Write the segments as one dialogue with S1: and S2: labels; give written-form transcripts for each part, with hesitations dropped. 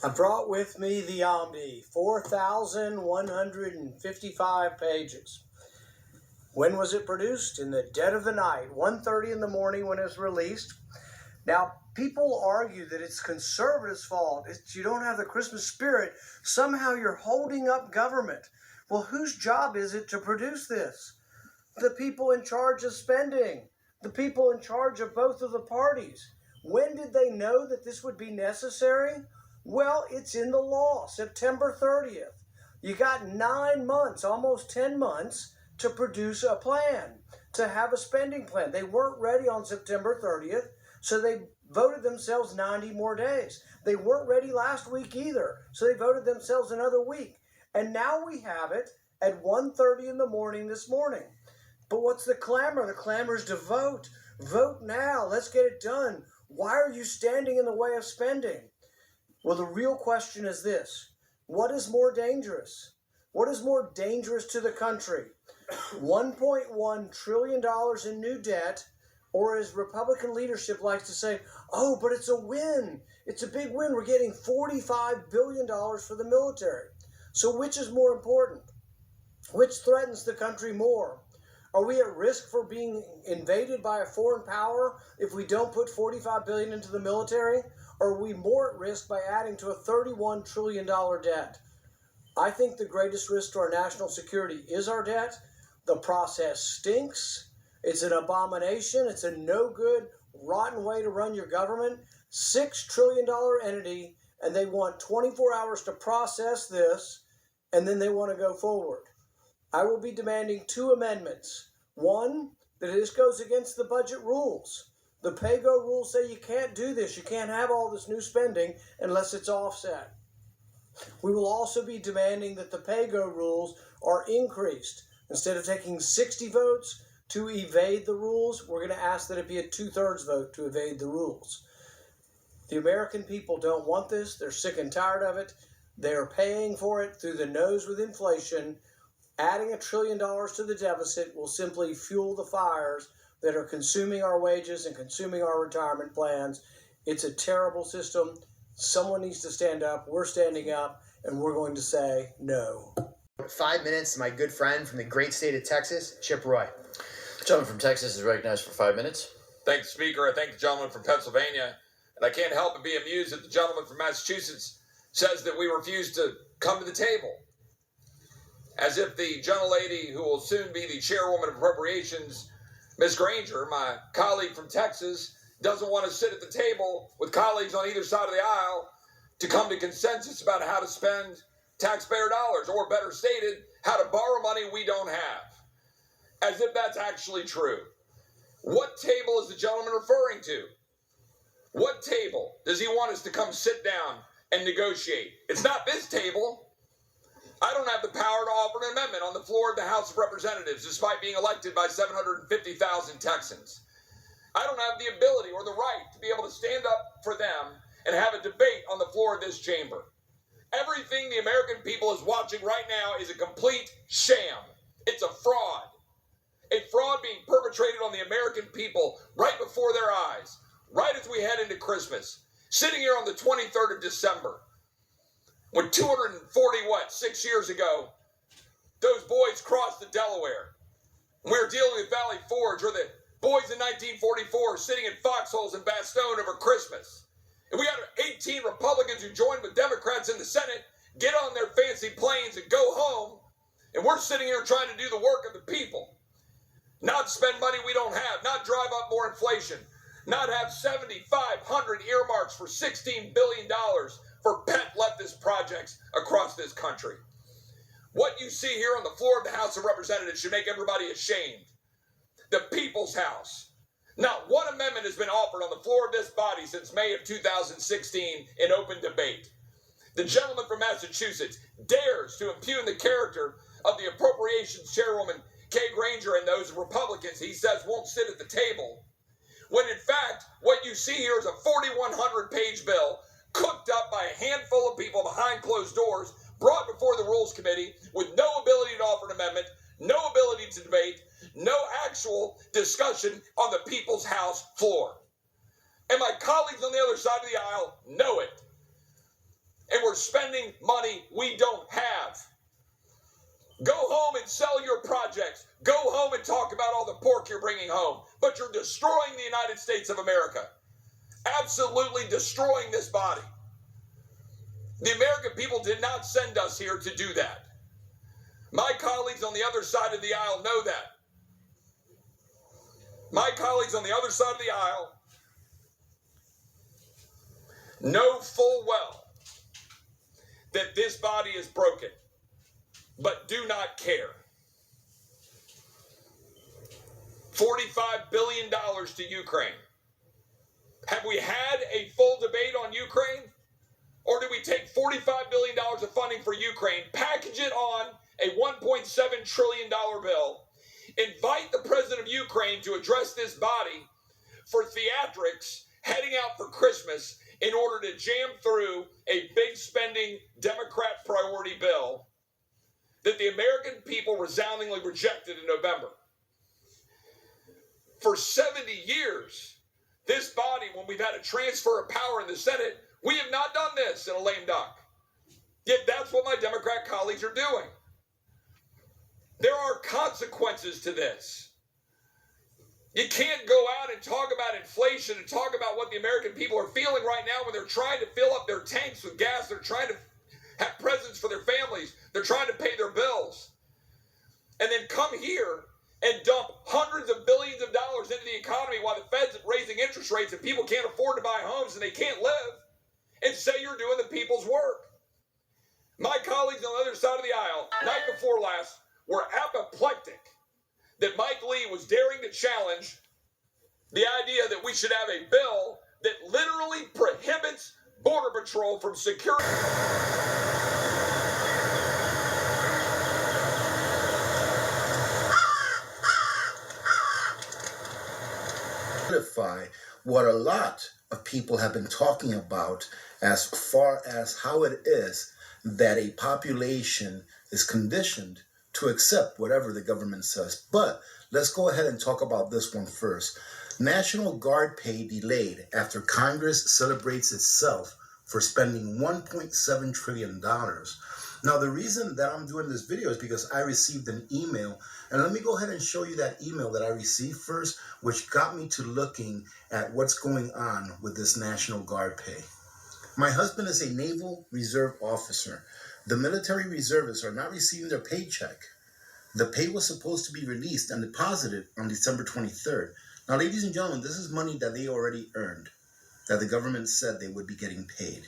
S1: I brought with me the Omni, 4,155 pages. When was it produced? In the dead of the night, 1:30 in the morning when it was released. Now, people argue that it's conservatives' fault. You don't have the Christmas spirit. Somehow you're holding up government. Well, whose job is it to produce this? The people in charge of spending. The people in charge of both of the parties. When did they know that this would be necessary? Well, it's in the law, September 30th. You got 9 months, almost 10 months, to produce a plan, to have a spending plan. They weren't ready on September 30th, so they voted themselves 90 more days. They weren't ready last week either, so they voted themselves another week. And now we have it at 1:30 in the morning this morning. But what's the clamor? The clamor is to vote. Vote now. Let's get it done. Why are you standing in the way of spending? Well, the real question is this. What is more dangerous? What is more dangerous to the country? $1.1 trillion in new debt, or as Republican leadership likes to say, oh, but it's a win. It's a big win. We're getting $45 billion for the military. So which is more important? Which threatens the country more? Are we at risk for being invaded by a foreign power if we don't put $45 billion into the military? Or are we more at risk by adding to a $31 trillion debt? I think the greatest risk to our national security is our debt. The process stinks. It's an abomination. It's a no-good, rotten way to run your government. $6 trillion entity, and they want 24 hours to process this, and then they want to go forward. I will be demanding 2 amendments. One, that this goes against the budget rules. The pay-go rules say you can't do this. You can't have all this new spending unless it's offset. We will also be demanding that the pay-go rules are increased. Instead of taking 60 votes to evade the rules, we're going to ask that it be a 2/3 vote to evade the rules. The American people don't want this. They're sick and tired of it. They're paying for it through the nose with inflation. Adding $1 trillion to the deficit will simply fuel the fires that are consuming our wages and consuming our retirement plans. It's a terrible system. Someone needs to stand up. We're standing up, and we're going to say no.
S2: 5 minutes to my good friend from the great state of Texas, Chip Roy.
S3: The gentleman from Texas is recognized for 5 minutes.
S4: Thank the Speaker. I thank the gentleman from Pennsylvania. And I can't help but be amused that the gentleman from Massachusetts says that we refuse to come to the table. As if the gentlelady who will soon be the chairwoman of Appropriations, Ms. Granger, my colleague from Texas, doesn't want to sit at the table with colleagues on either side of the aisle to come to consensus about how to spend taxpayer dollars, or better stated, how to borrow money we don't have. As if that's actually true. What table is the gentleman referring to? What table does he want us to come sit down and negotiate? It's not this table. I don't have the power to offer an amendment on the floor of the House of Representatives, despite being elected by 750,000 Texans. I don't have the ability or the right to be able to stand up for them and have a debate on the floor of this chamber. Everything the American people is watching right now is a complete sham. It's a fraud. A fraud being perpetrated on the American people right before their eyes, right as we head into Christmas. Sitting here on the 23rd of December, when 6 years ago, those boys crossed the Delaware. We were dealing with Valley Forge, or the boys in 1944 sitting in foxholes in Bastogne over Christmas. And we had 18 Republicans who joined with Democrats in the Senate, get on their fancy planes and go home. And we're sitting here trying to do the work of the people. Not spend money we don't have, not drive up more inflation, not have 7,500 earmarks for $16 billion for pet leftist projects across this country. What you see here on the floor of the House of Representatives should make everybody ashamed. The People's House. Not one amendment has been offered on the floor of this body since May of 2016 in open debate. The gentleman from Massachusetts dares to impugn the character of the Appropriations Chairwoman Kay Granger and those Republicans he says won't sit at the table, when in fact what you see here is a 4,100-page bill cooked up by a handful of people behind closed doors, brought before the Rules Committee with no ability to offer an amendment, no ability to debate, no actual discussion on the People's House floor. And my colleagues on the other side of the aisle know it. and we're spending money we don't have. Go home and sell your projects. Go home and talk about all the pork you're bringing home. But you're destroying the United States of America. Absolutely destroying this body. The American people did not send us here to do that. My colleagues on the other side of the aisle know that. My colleagues on the other side of the aisle know full well that this body is broken, but do not care. $45 billion to Ukraine. Have we had a full debate on Ukraine? Or do we take $45 billion of funding for Ukraine, package it on a $1.7 trillion bill, invite the president of Ukraine to address this body for theatrics heading out for Christmas in order to jam through a big spending Democrat priority bill that the American people resoundingly rejected in November? For 70 years, this body, when we've had a transfer of power in the Senate, we have not done this in a lame duck. Yet that's what my Democrat colleagues are doing. There are consequences to this. You can't go out and talk about inflation and talk about what the American people are feeling right now when they're trying to fill up their tanks with gas. They're trying to have presents for their families. They're trying to pay their bills. And then come here and dump hundreds of billions of dollars into the economy while the Fed's raising interest rates and people can't afford to buy homes and they can't live, and say you're doing the people's work. My colleagues on the other side of the aisle, night before last, were apoplectic that Mike Lee was daring to challenge the idea that we should have a bill that literally prohibits Border Patrol from securing.
S5: What a lot of people have been talking about as far as how it is that a population is conditioned to accept whatever the government says. But let's go ahead and talk about this one first. National Guard pay delayed after Congress celebrates itself for spending $1.7 trillion. Now, the reason that I'm doing this video is because I received an email, and let me go ahead and show you that email that I received first, which got me to looking at what's going on with this National Guard pay. My husband is a Naval Reserve officer. The military reservists are not receiving their paycheck. The pay was supposed to be released and deposited on December 23rd. Now, ladies and gentlemen, this is money that they already earned, that the government said they would be getting paid.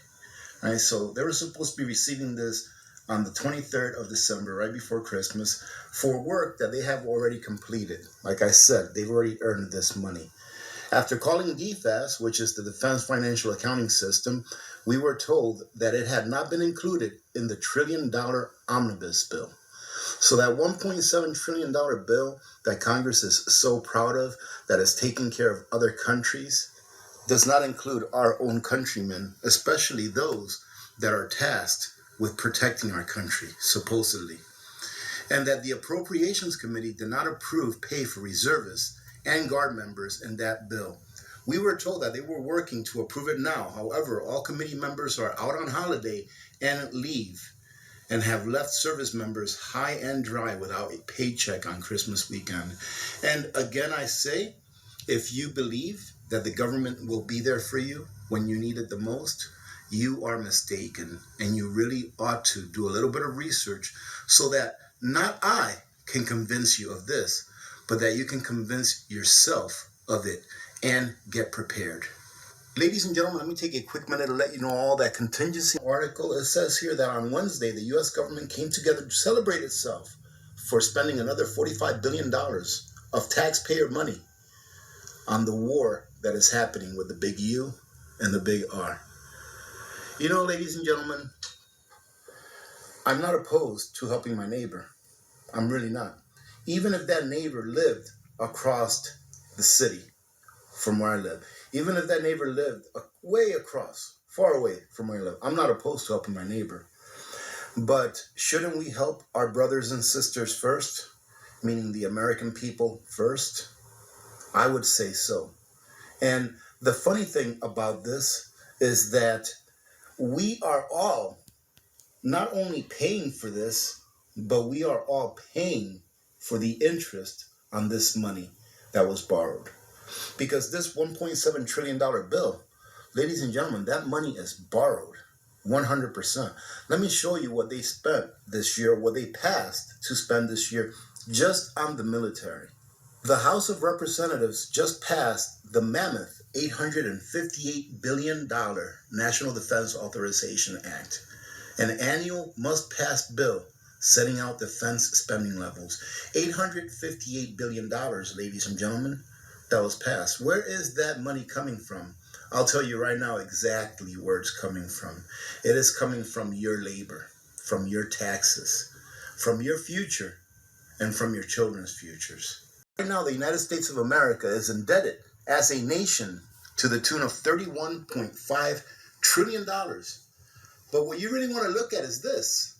S5: All right, so they were supposed to be receiving this on the 23rd of December, right before Christmas, for work that they have already completed. Like I said, they've already earned this money. After calling DFAS, which is the Defense Financial Accounting System, we were told that it had not been included in the $1 trillion omnibus bill. So that $1.7 trillion bill that Congress is so proud of, that is taking care of other countries, does not include our own countrymen, especially those that are tasked with protecting our country, supposedly. And that the Appropriations Committee did not approve pay for reservists and Guard members in that bill. We were told that they were working to approve it now. However, all committee members are out on holiday and leave, and have left service members high and dry without a paycheck on Christmas weekend. And again, I say, if you believe that the government will be there for you when you need it the most, you are mistaken, and you really ought to do a little bit of research so that not I can convince you of this, but that you can convince yourself of it and get prepared. Ladies and gentlemen, let me take a quick minute to let you know all that contingency article. It says here that on Wednesday, the U.S. government came together to celebrate itself for spending another $45 billion of taxpayer money on the war that is happening with the big U and the big R. You know, ladies and gentlemen, I'm not opposed to helping my neighbor. I'm really not. Even if that neighbor lived across the city from where I live, even if that neighbor lived way across, far away from where I live, I'm not opposed to helping my neighbor. But shouldn't we help our brothers and sisters first, meaning the American people first? I would say so. And the funny thing about this is that we are all not only paying for this, but we are all paying for the interest on this money that was borrowed. Because this $1.7 trillion bill, ladies and gentlemen, that money is borrowed 100%. Let me show you what they spent this year, what they passed to spend this year just on the military. The House of Representatives just passed the mammoth $858 billion National Defense Authorization Act, an annual must-pass bill setting out defense spending levels. $858 billion, ladies and gentlemen, that was passed. Where is that money coming from? I'll tell you right now exactly where it's coming from. It is coming from your labor, from your taxes, from your future, and from your children's futures. Right now, the United States of America is indebted as a nation to the tune of $31.5 trillion. But what you really want to look at is this.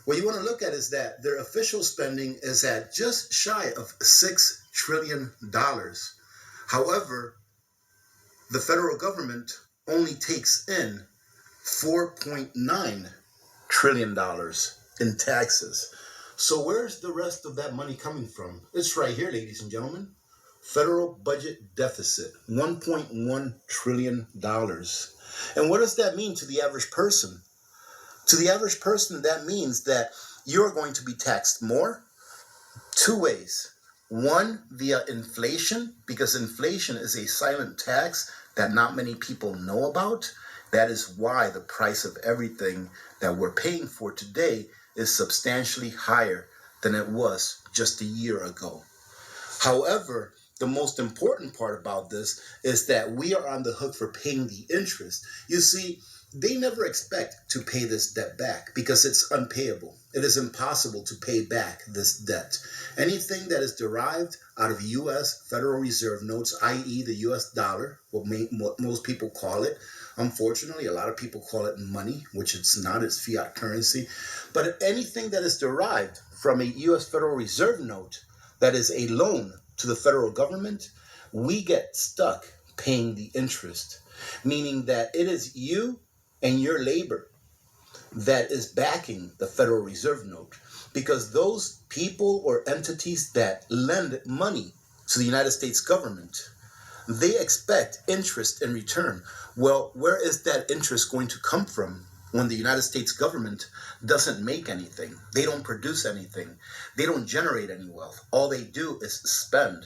S5: What you want to look at is that their official spending is at just shy of $6 trillion. However, the federal government only takes in $4.9 trillion in taxes. So where's the rest of that money coming from? It's right here, ladies and gentlemen. Federal budget deficit, $1.1 trillion. And what does that mean to the average person? To the average person, that means that you're going to be taxed more two ways. One, via inflation, because inflation is a silent tax that not many people know about. That is why the price of everything that we're paying for today is substantially higher than it was just a year ago. However, the most important part about this is that we are on the hook for paying the interest. You see, they never expect to pay this debt back because it's unpayable. It is impossible to pay back this debt. Anything that is derived out of U.S. Federal Reserve notes, i.e. the U.S. dollar, what most people call it. Unfortunately, a lot of people call it money, which it's not, it's fiat currency. But anything that is derived from a U.S. Federal Reserve note that is a loan to the federal government, we get stuck paying the interest, meaning that it is you and your labor that is backing the Federal Reserve note, because those people or entities that lend money to the United States government, they expect interest in return. Well, where is that interest going to come from when the United States government doesn't make anything? They don't produce anything. They don't generate any wealth. All they do is spend.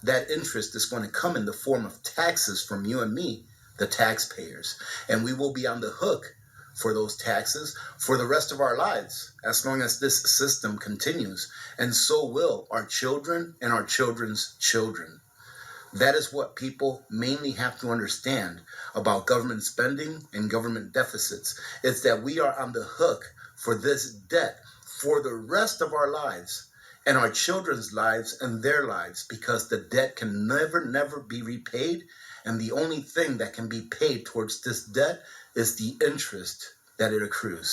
S5: That interest is going to come in the form of taxes from you and me, the taxpayers. And we will be on the hook for those taxes for the rest of our lives, as long as this system continues. And so will our children and our children's children. That is what people mainly have to understand about government spending and government deficits. It's that we are on the hook for this debt for the rest of our lives and our children's lives and their lives, because the debt can never be repaid. And the only thing that can be paid towards this debt is the interest that it accrues.